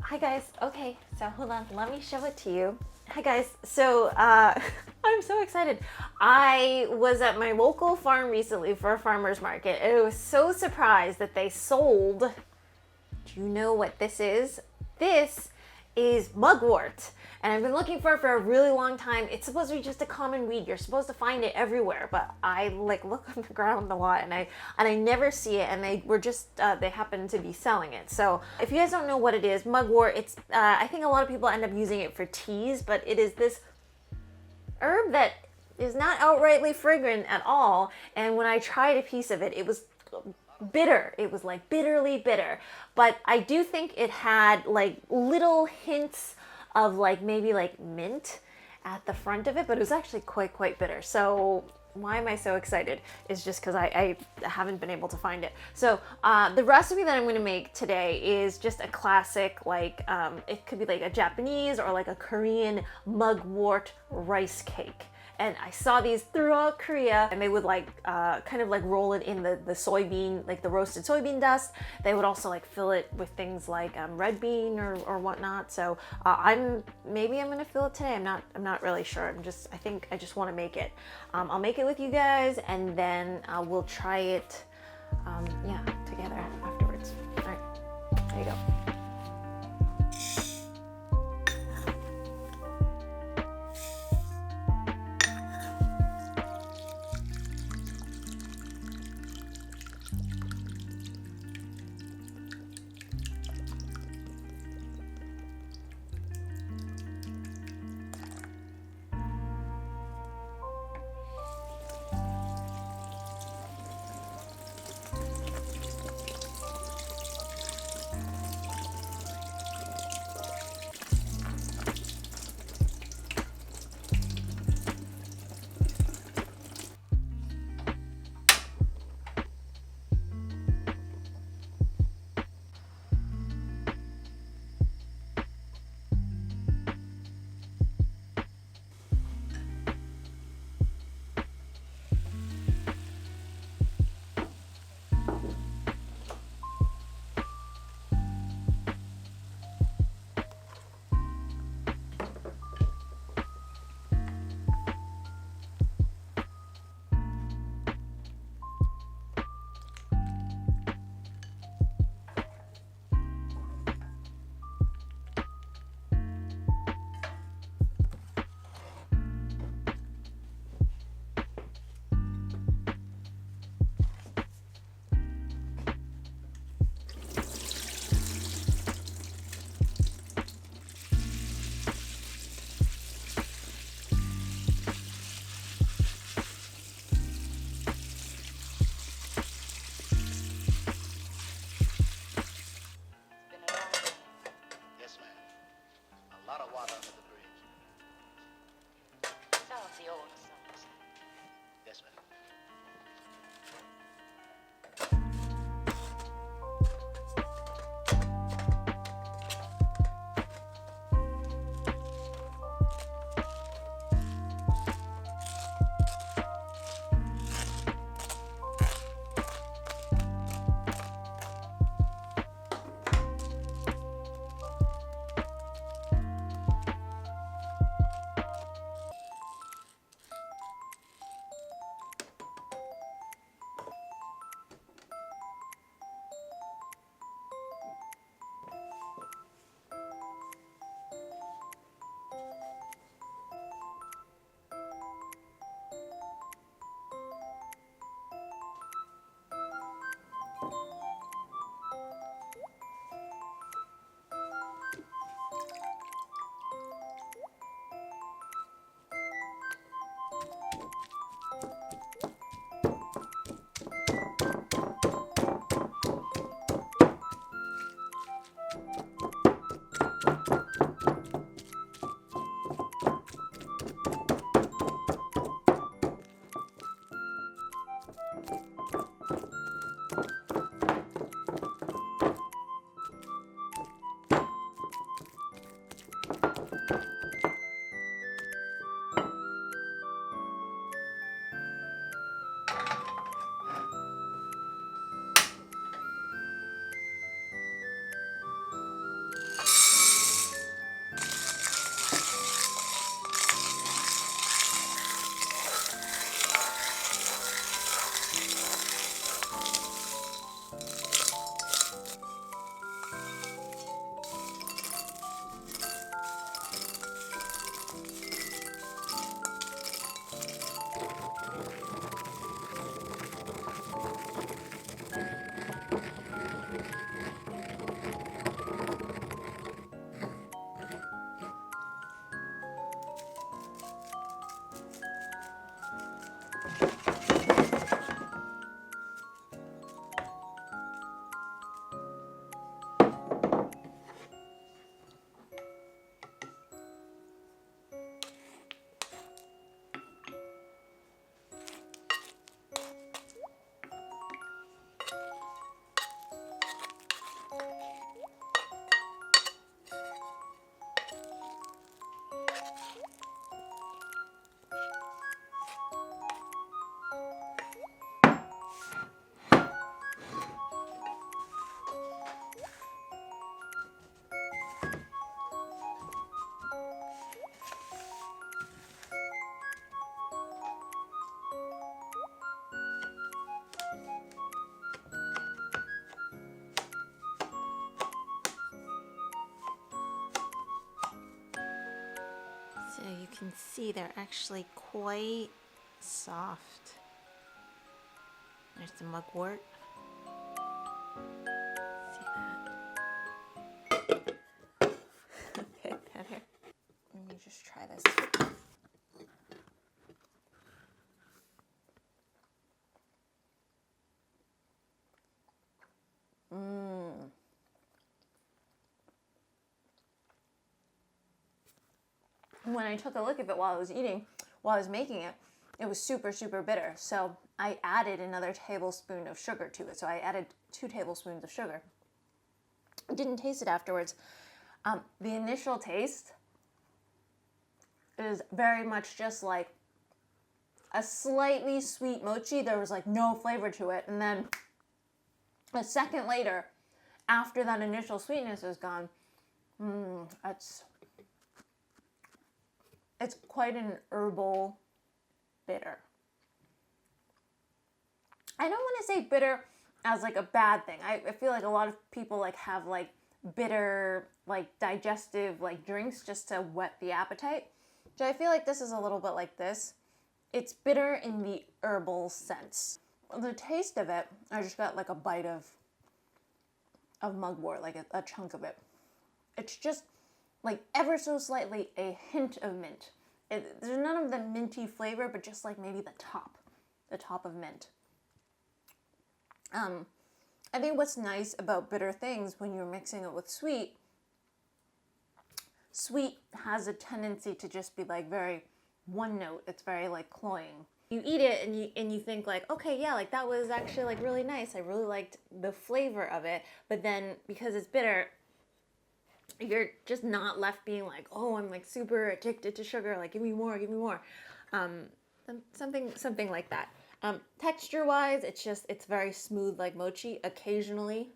Hi guys. Okay, so hold on. Let me show it to you. Hi guys. So I'm so excited. I was at my local farm recently for a farmer's market. And I was so surprised that they sold. Do you know what this is? This is mugwort. And I've been looking for it for a really long time. It's supposed to be just a common weed. You're supposed to find it everywhere, but I like look on the ground a lot and I never see it. And they were just they happen to be selling it. So if you guys don't know what it is, mugwort. It's I think a lot of people end up using it for teas, but it is this herb that is not outrightly fragrant at all. And when I tried a piece of it, it was bitter. It was like bitterly bitter. But I do think it had like little hints of like maybe like mint at the front of it, but it was actually quite bitter. So why am I so excited? Is just because I haven't been able to find it. So the recipe that I'm going to make today is just a classic, like it could be like a Japanese or like a Korean mugwort rice cake. And I saw these throughout Korea, and they would like kind of like roll it in the soybean, like the roasted soybean dust. They would also like fill it with things like red bean or whatnot. So maybe I'm gonna fill it today. I'm not really sure. I think I just want to make it. I'll make it with you guys, and then we'll try it, together afterwards. All right, there you go. can see they're actually quite soft. There's the mugwort. See that? Okay, better. Let me just try this. When I took a look at it while I was making it, it was super, super bitter. So I added another tablespoon of sugar to it. So I added 2 tablespoons of sugar. I didn't taste it afterwards. The initial taste is very much just like a slightly sweet mochi. There was like no flavor to it. And then a second later, after that initial sweetness is gone, it's quite an herbal bitter. I don't want to say bitter as like a bad thing. I feel like a lot of people like have like bitter, like digestive like drinks just to whet the appetite. So I feel like this is a little bit like this. It's bitter in the herbal sense. The taste of it, I just got like a bite of mugwort, like a chunk of it. It's just like ever so slightly a hint of mint. There's none of the minty flavor, but just like maybe the top of mint. I think what's nice about bitter things when you're mixing it with sweet has a tendency to just be like very one note. It's very like cloying. You eat it and you think like, okay, yeah, like that was actually like really nice. I really liked the flavor of it. But then because it's bitter, you're just not left being like, oh, I'm like super addicted to sugar. Like, give me more, give me more. Something like that. Texture-wise, it's very smooth like mochi. Occasionally,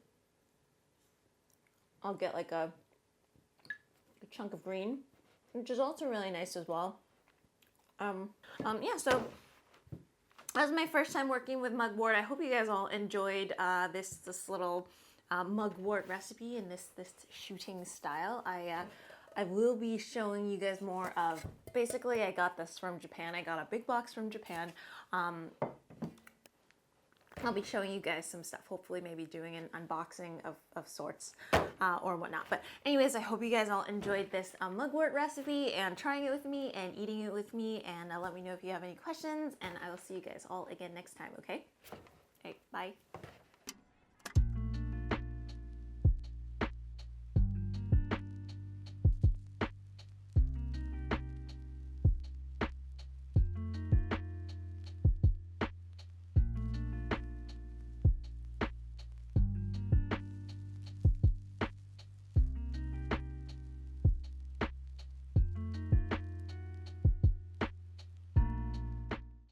I'll get like a chunk of green, which is also really nice as well. Yeah, so that was my first time working with mugwort. I hope you guys all enjoyed this little mugwort recipe in this shooting style. I will be showing you guys more of, basically I got this from Japan. I got a big box from Japan. I'll be showing you guys some stuff, hopefully maybe doing an unboxing of sorts or whatnot. But anyways, I hope you guys all enjoyed this mugwort recipe and trying it with me and eating it with me. And let me know if you have any questions, and I will see you guys all again next time, okay? Okay, bye.